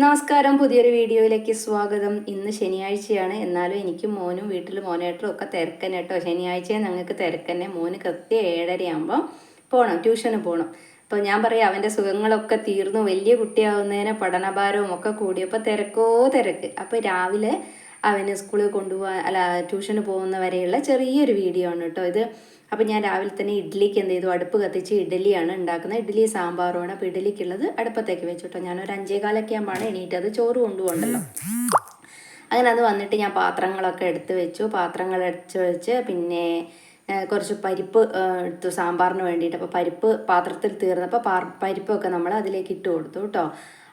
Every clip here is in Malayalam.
നമസ്കാരം, പുതിയൊരു വീഡിയോയിലേക്ക് സ്വാഗതം. ഇന്ന് ശനിയാഴ്ചയാണ്. എന്നാലും എനിക്കും മോനും വീട്ടിൽ മോനേട്ടനും ഒക്കെ തിരക്കന്നെ കേട്ടോ. ശനിയാഴ്ച ഞങ്ങൾക്ക് തിരക്കന്നെ. മോന് കൃത്യം 7:30 പോകണം, ട്യൂഷന് പോകണം. അപ്പോൾ ഞാൻ പറയാം, അവൻ്റെ സുഖങ്ങളൊക്കെ തീർന്നു, വലിയ കുട്ടിയാവുന്നതിന് പഠനഭാരവും ഒക്കെ കൂടിയപ്പോൾ തിരക്കോ തിരക്ക്. അപ്പോൾ രാവിലെ അവന് സ്കൂളിൽ കൊണ്ടുപോകാൻ ട്യൂഷന് പോകുന്ന വരെയുള്ള ചെറിയൊരു വീഡിയോ ആണ് കേട്ടോ ഇത്. അപ്പോൾ ഞാൻ രാവിലെ തന്നെ ഇഡ്ഡലിക്ക് എന്ത് ചെയ്തു, അടുപ്പ് കത്തിച്ച് ഇഡ്ഡലിയാണ് ഉണ്ടാക്കുന്നത്. ഇഡ്ഡലി സാമ്പാറുമാണ്. അപ്പോൾ ഇഡ്ഡലിക്കുള്ളത് അടുപ്പത്തേക്ക് വെച്ചിട്ടോ. ഞാനൊരു 5:15 ആകുമ്പോഴാണ് എണീറ്റത്. ചോറ് കൊണ്ടുപോകണ്ടല്ലോ. അങ്ങനെ അത് വന്നിട്ട് ഞാൻ പാത്രങ്ങളൊക്കെ എടുത്ത് വെച്ചു. പാത്രങ്ങൾ എടുത്ത് വെച്ച് പിന്നെ കുറച്ച് പരിപ്പ് എടുത്തു സാമ്പാറിന് വേണ്ടിയിട്ട്. അപ്പോൾ പരിപ്പ് പാത്രത്തിൽ തീർന്നപ്പോൾ പരിപ്പൊക്കെ നമ്മൾ അതിലേക്ക് ഇട്ട് കൊടുത്തു കേട്ടോ.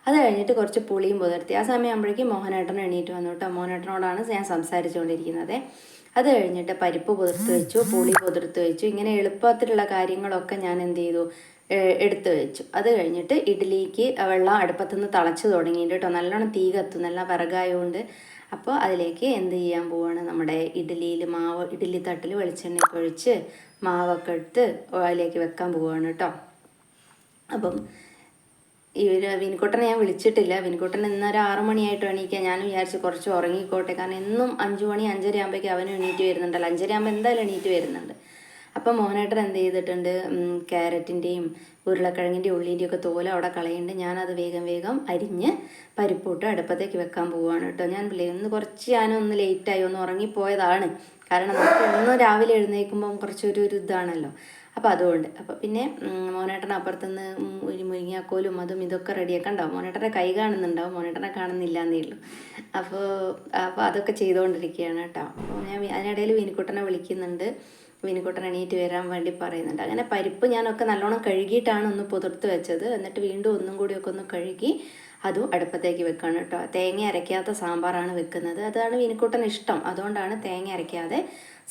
അത് കഴിഞ്ഞിട്ട് കുറച്ച് പുളിയും പുതിർത്തി. ആ സമയമാകുമ്പോഴേക്കും മോഹനേട്ടൻ എണീറ്റ് വന്നു കേട്ടോ. മോഹനേട്ടനോടാണ് ഞാൻ സംസാരിച്ചുകൊണ്ടിരിക്കുന്നത്. അത് കഴിഞ്ഞിട്ട് പരിപ്പ് പുതിർത്ത് വെച്ചു, പുളി പുതിർത്ത് വെച്ചു. ഇങ്ങനെ എളുപ്പത്തിലുള്ള കാര്യങ്ങളൊക്കെ ഞാൻ എന്ത് ചെയ്തു, എടുത്ത് വെച്ചു. അത് കഴിഞ്ഞിട്ട് ഇഡ്ഡലിക്ക് വെള്ളം അടുപ്പത്തുനിന്ന് തിളച്ച് തുടങ്ങിയിട്ട് കേട്ടോ. നല്ലോണം തീ കത്തും, നല്ല വിറകായതുകൊണ്ട്. അപ്പോൾ അതിലേക്ക് എന്ത് ചെയ്യാൻ പോവാണ്, നമ്മുടെ ഇഡ്ഡലിയിൽ മാവ്, ഇഡ്ഡലി തട്ടിൽ വെളിച്ചെണ്ണയൊക്കെ ഒഴിച്ച് മാവൊക്കെ എടുത്ത് അതിലേക്ക് വെക്കാൻ പോവുകയാണ് കേട്ടോ. അപ്പം വിനിക്കുട്ടനെ ഞാൻ വിളിച്ചിട്ടില്ല. വിനിക്കുട്ടൻ ഇന്നൊരു 6 മണിയായിട്ട് എണീക്കാൻ ഞാൻ വിചാരിച്ച് കുറച്ച് ഉറങ്ങിക്കോട്ടെ. കാരണം എന്നും 5 മണി 5:30 ആകുമ്പോഴേക്കും അവനും എണീറ്റ് വരുന്നുണ്ടല്ലോ. 5:30 ആകുമ്പോൾ എന്തായാലും എണീറ്റ് വരുന്നുണ്ട്. അപ്പം മോഹനേട്ടൻ എന്ത് ചെയ്തിട്ടുണ്ട്, ക്യാരറ്റിൻ്റെയും ഉരുളക്കിഴങ്ങിൻ്റെ ഉള്ളിൻ്റെയും ഒക്കെ തോല അവിടെ കളയുന്നുണ്ട്. ഞാനത് വേഗം അരിഞ്ഞ് പരിപ്പോട്ട് അടുപ്പത്തേക്ക് വെക്കാൻ പോവുകയാണ് കേട്ടോ. ഇന്ന് കുറച്ച് ഞാനൊന്ന് ലേറ്റായി, ഒന്ന് ഉറങ്ങിപ്പോയതാണ്. കാരണം നമുക്ക് ഇന്ന് രാവിലെ എഴുന്നേൽക്കുമ്പം കുറച്ചൊരു ഇതാണല്ലോ. അപ്പോൾ അതുകൊണ്ട് പിന്നെ മോനേട്ടൻ അപ്പുറത്തുനിന്ന് ഒരു മുരിങ്ങാക്കോലും അതും ഇതൊക്കെ റെഡിയാക്കാൻ ഉണ്ടാവും. മോനേട്ടൻ്റെ കൈ കാണുന്നുണ്ടാവും, മോനേട്ടനെ കാണുന്നില്ല എന്നേ ഉള്ളൂ. അപ്പോൾ അതൊക്കെ ചെയ്തുകൊണ്ടിരിക്കുകയാണ് കേട്ടോ. അപ്പോൾ ഞാൻ അതിനിടയിൽ വിനിക്കുട്ടനെ വിളിക്കുന്നുണ്ട്. വിനിക്കുട്ടൻ എണീറ്റ് വരാൻ വേണ്ടി പറയുന്നുണ്ട്. അങ്ങനെ പരിപ്പ് ഞാനൊക്കെ നല്ലോണം കഴുകിയിട്ടാണ് ഒന്ന് പുതിർത്ത് വെച്ചത്. എന്നിട്ട് വീണ്ടും ഒന്നും കൂടിയൊക്കെ ഒന്ന് കഴുകി അതും അടുപ്പത്തേക്ക് വെക്കുകയാണ് കേട്ടോ. തേങ്ങ അരയ്ക്കാത്ത സാമ്പാറാണ് വെക്കുന്നത്. അതാണ് വിനിക്കുട്ടൻ ഇഷ്ടം. അതുകൊണ്ടാണ് തേങ്ങ അരയ്ക്കാതെ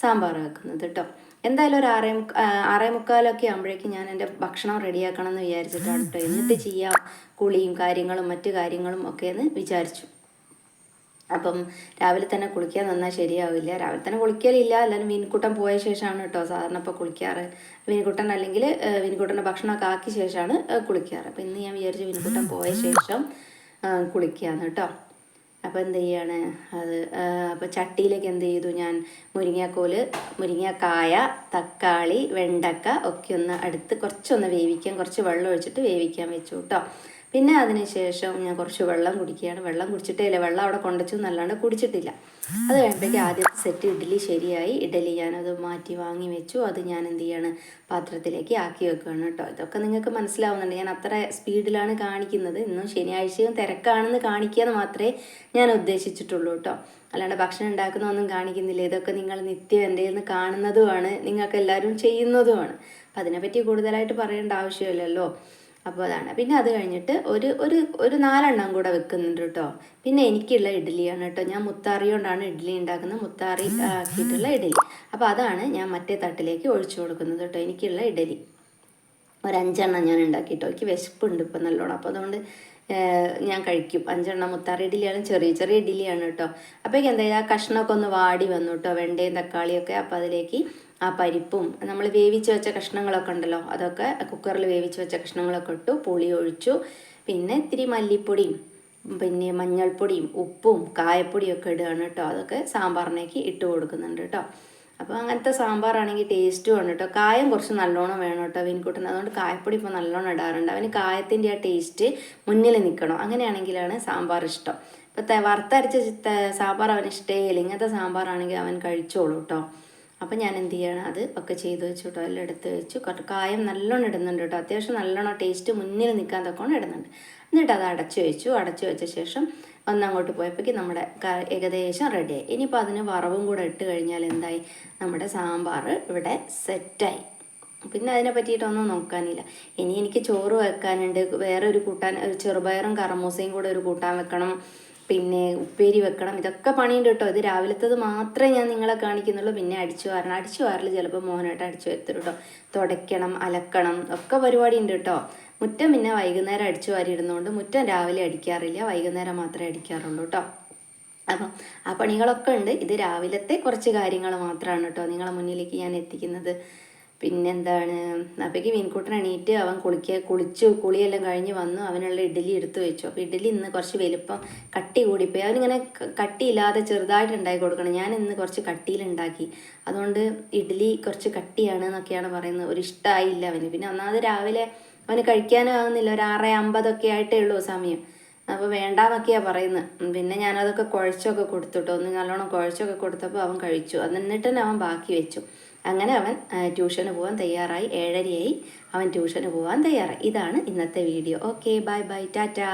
സാമ്പാർ വെക്കുന്നത് കേട്ടോ. എന്തായാലും ഒരു 6:45 ആകുമ്പോഴേക്കും ഞാൻ എൻ്റെ ഭക്ഷണം റെഡിയാക്കണം എന്ന് വിചാരിച്ചിട്ടാണ് കേട്ടോ. എന്നിട്ട് ചെയ്യാം കുളിയും കാര്യങ്ങളും മറ്റു കാര്യങ്ങളും ഒക്കെ എന്ന് വിചാരിച്ചു. അപ്പം രാവിലെ തന്നെ കുളിക്കാൻ നിന്നാൽ ശരിയാവില്ല. രാവിലെ തന്നെ കുളിക്കലില്ല, എല്ലാവരും വിനിക്കുട്ടൻ പോയ ശേഷമാണ് കേട്ടോ സാധാരണ ഇപ്പോൾ കുളിക്കാറ്. വിനിക്കുട്ടൻ അല്ലെങ്കിൽ വിനിക്കുട്ടൻ്റെ ഭക്ഷണമൊക്കെ ആക്കിയ ശേഷമാണ് കുളിക്കാറ്. അപ്പം ഇന്ന് ഞാൻ വിചാരിച്ചു വിനിക്കുട്ടൻ പോയ ശേഷം കുളിക്കാന്ന് കേട്ടോ. അപ്പോൾ എന്ത് ചെയ്യാണ് അപ്പോൾ ചട്ടിയിലേക്ക് എന്ത് ചെയ്തു, ഞാൻ മുരിങ്ങക്കായ, തക്കാളി, വെണ്ടക്ക ഒക്കെ ഒന്ന് കുറച്ചൊന്ന് വേവിക്കാൻ, കുറച്ച് വെള്ളം ഒഴിച്ചിട്ട് വേവിക്കാൻ വെച്ചു കേട്ടോ. പിന്നെ അതിന് ശേഷം ഞാൻ കുറച്ച് വെള്ളം കുടിക്കുകയാണ്. വെള്ളം കുടിച്ചിട്ടേ ഇല്ല, വെള്ളം അവിടെ കൊണ്ടുവച്ചു എന്നല്ലാണ്ട് കുടിച്ചിട്ടില്ല. അത് കഴിയുമ്പോഴേക്കും ആദ്യത്തെ സെറ്റ് ഇഡ്ഡലി ശരിയായി. ഇഡ്ഡലി ഞാനത് മാറ്റി വാങ്ങി വെച്ചു. അത് ഞാൻ എന്ത് ചെയ്യാണ്, പാത്രത്തിലേക്ക് ആക്കി വെക്കുകയാണ് കേട്ടോ. ഇതൊക്കെ നിങ്ങൾക്ക് മനസ്സിലാവുന്നുണ്ട്, ഞാൻ അത്ര സ്പീഡിലാണ് കാണിക്കുന്നത്. ഇന്നും ശനിയാഴ്ചയും തിരക്കാണെന്ന് കാണിക്കുക മാത്രമേ ഞാൻ ഉദ്ദേശിച്ചിട്ടുള്ളൂ കേട്ടോ. അല്ലാണ്ട് ഭക്ഷണം ഉണ്ടാക്കുന്നതൊന്നും കാണിക്കുന്നില്ല. ഇതൊക്കെ നിങ്ങൾ നിത്യം എൻ്റെ നിന്ന് കാണുന്നതുമാണ്, നിങ്ങൾക്ക് എല്ലാവരും ചെയ്യുന്നതുമാണ്. അപ്പം അതിനെപ്പറ്റി കൂടുതലായിട്ട് പറയേണ്ട ആവശ്യമില്ലല്ലോ. അപ്പോൾ അതാണ്. പിന്നെ അത് കഴിഞ്ഞിട്ട് ഒരു 4 എണ്ണം കൂടെ വെക്കുന്നുണ്ട് കേട്ടോ. പിന്നെ എനിക്കുള്ള ഇഡ്ഡലിയാണ് കേട്ടോ. ഞാൻ മുത്താറി കൊണ്ടാണ് ഇഡ്ഡലി ഉണ്ടാക്കുന്നത്, മുത്താറി ആക്കിയിട്ടുള്ള ഇഡ്ഡലി. അപ്പോൾ അതാണ് ഞാൻ മറ്റേ തട്ടിലേക്ക് ഒഴിച്ചു കൊടുക്കുന്നത് കേട്ടോ. എനിക്കുള്ള ഇഡ്ഡലി ഒരു 5 എണ്ണം ഞാൻ ഉണ്ടാക്കിയിട്ടോ. എനിക്ക് വിശപ്പുണ്ട് ഇപ്പം നല്ലോണം. അപ്പോൾ അതുകൊണ്ട് ഞാൻ കഴിക്കും 5 എണ്ണം. മുത്താറി ഇഡ്ഡലിയാണ്, ചെറിയ ഇഡ്ഡലിയാണ് കേട്ടോ. അപ്പോഴേക്കും എന്താ ചെയ്യുക, കഷ്ണമൊക്കെ ഒന്ന് വാടി വന്നു കേട്ടോ, വെണ്ടയും തക്കാളിയൊക്കെ. അപ്പോൾ അതിലേക്ക് ആ പരിപ്പും നമ്മൾ വേവിച്ച് വെച്ച കഷ്ണങ്ങളൊക്കെ ഉണ്ടല്ലോ, അതൊക്കെ കുക്കറിൽ വേവിച്ച് വെച്ച കഷ്ണങ്ങളൊക്കെ ഇട്ടു, പുളി ഒഴിച്ചു. പിന്നെ ഇത്തിരി മല്ലിപ്പൊടിയും പിന്നെ മഞ്ഞൾപ്പൊടിയും ഉപ്പും കായപ്പൊടിയൊക്കെ ഇടുകയാണ് കേട്ടോ. അതൊക്കെ സാമ്പാറിനേക്ക് ഇട്ട് കൊടുക്കുന്നുണ്ട് കേട്ടോ. അപ്പോൾ അങ്ങനത്തെ സാമ്പാറാണെങ്കിൽ ടേസ്റ്റുമാണ് കേട്ടോ. കായം കുറച്ച് നല്ലോണം വേണം കേട്ടോ വിനിക്കുട്ടന്. അതുകൊണ്ട് കായപ്പൊടി ഇപ്പോൾ നല്ലോണം ഇടാറുണ്ട്. അവന് കായത്തിൻ്റെ ആ ടേസ്റ്റ് മുന്നിൽ നിൽക്കണം, അങ്ങനെയാണെങ്കിലാണ് സാമ്പാർ ഇഷ്ടം. ഇപ്പോൾ വറുത്തരച്ച സാമ്പാർ അവന് ഇഷ്ടമേയില്ല. ഇങ്ങനത്തെ സാമ്പാറാണെങ്കിൽ അവൻ കഴിച്ചോളൂ കേട്ടോ. അപ്പം ഞാൻ എന്ത് ചെയ്യണം, അത് ഒക്കെ ചെയ്ത് വെച്ചു കേട്ടോ. എല്ലാം എടുത്ത് വെച്ചു. കായം നല്ലോണം ഇടുന്നുണ്ട് കേട്ടോ. അത്യാവശ്യം നല്ലോണം ടേസ്റ്റ് മുന്നിൽ നിൽക്കാൻ തൊക്കെ ഇടുന്നുണ്ട്. എന്നിട്ട് അത് അടച്ചു വെച്ച ശേഷം ഒന്നങ്ങോട്ട് പോയപ്പോഴേക്കും നമ്മുടെ ഏകദേശം റെഡിയായി. ഇനിയിപ്പോൾ അതിന് വറവും കൂടെ ഇട്ട് കഴിഞ്ഞാൽ എന്തായി, നമ്മുടെ സാമ്പാർ ഇവിടെ സെറ്റായി. പിന്നെ അതിനെ പറ്റിയിട്ടൊന്നും നോക്കാനില്ല. ഇനി എനിക്ക് ചോറ് വെക്കാനുണ്ട്, വേറെ ഒരു കൂട്ടാൻ, ഒരു ചെറുപയറും കറമൂസയും കൂടെ ഒരു കൂട്ടാൻ വെക്കണം, പിന്നെ ഉപ്പേരി വെക്കണം. ഇതൊക്കെ പണിയുണ്ട് കേട്ടോ. ഇത് രാവിലത്തത് മാത്രമേ ഞാൻ നിങ്ങളെ കാണിക്കുന്നുള്ളൂ. പിന്നെ അടിച്ചു വാരൽ ചിലപ്പോൾ മോനായിട്ട് അടിച്ചു വരുത്തരും കേട്ടോ. തുടയ്ക്കണം, അലക്കണം ഒക്കെ പരിപാടി ഉണ്ട് കേട്ടോ. മുറ്റം പിന്നെ വൈകുന്നേരം അടിച്ചു വാരി ഇടുന്നതുകൊണ്ട് മുറ്റം രാവിലെ അടിക്കാറില്ല, വൈകുന്നേരം മാത്രമേ അടിക്കാറുള്ളൂ കേട്ടോ. അപ്പം ആ പണികളൊക്കെ ഉണ്ട്. ഇത് രാവിലത്തെ കുറച്ച് കാര്യങ്ങൾ മാത്രമാണ് കേട്ടോ നിങ്ങളെ മുന്നിലേക്ക് ഞാൻ എത്തിക്കുന്നത്. പിന്നെന്താണ്, അപ്പോഴേക്ക് മീൻകൂട്ടൻ എണീറ്റ് അവൻ കുളിയെല്ലാം കഴിഞ്ഞ് വന്നു. അവനുള്ള ഇഡ്ഡലി എടുത്തു വെച്ചു. അപ്പോൾ ഇഡ്ഡലി ഇന്ന് കുറച്ച് വലുപ്പം കട്ടി കൂടിപ്പോയി. അവനിങ്ങനെ കട്ടിയില്ലാതെ ചെറുതായിട്ട് ഉണ്ടാക്കി കൊടുക്കണം. ഞാൻ ഇന്ന് കുറച്ച് കട്ടിയിലുണ്ടാക്കി. അതുകൊണ്ട് ഇഡ്ഡലി കുറച്ച് കട്ടിയാണ് എന്നൊക്കെയാണ് പറയുന്നത്. ഒരു ഇഷ്ടമായില്ല അവന്. പിന്നെ ഒന്നാമത് രാവിലെ അവന് കഴിക്കാനാകുന്നില്ല. ഒരു 6:50 ആയിട്ടേ ഉള്ളൂ സമയം. അപ്പോൾ വേണ്ടാന്നൊക്കെയാണ് പറയുന്നത്. പിന്നെ ഞാനതൊക്കെ കുഴച്ചൊക്കെ കൊടുത്തുട്ടോ. ഒന്ന് നല്ലോണം കുഴച്ചൊക്കെ കൊടുത്തപ്പോൾ അവൻ കഴിച്ചു. എന്നിട്ട് തന്നെ അവൻ ബാക്കി വെച്ചു. അങ്ങനെ അവൻ ട്യൂഷന് പോകാൻ തയ്യാറായി. 7:30 അവൻ ട്യൂഷന് പോകാൻ തയ്യാറായി. ഇതാണ് ഇന്നത്തെ video. Okay, bye bye, Tata.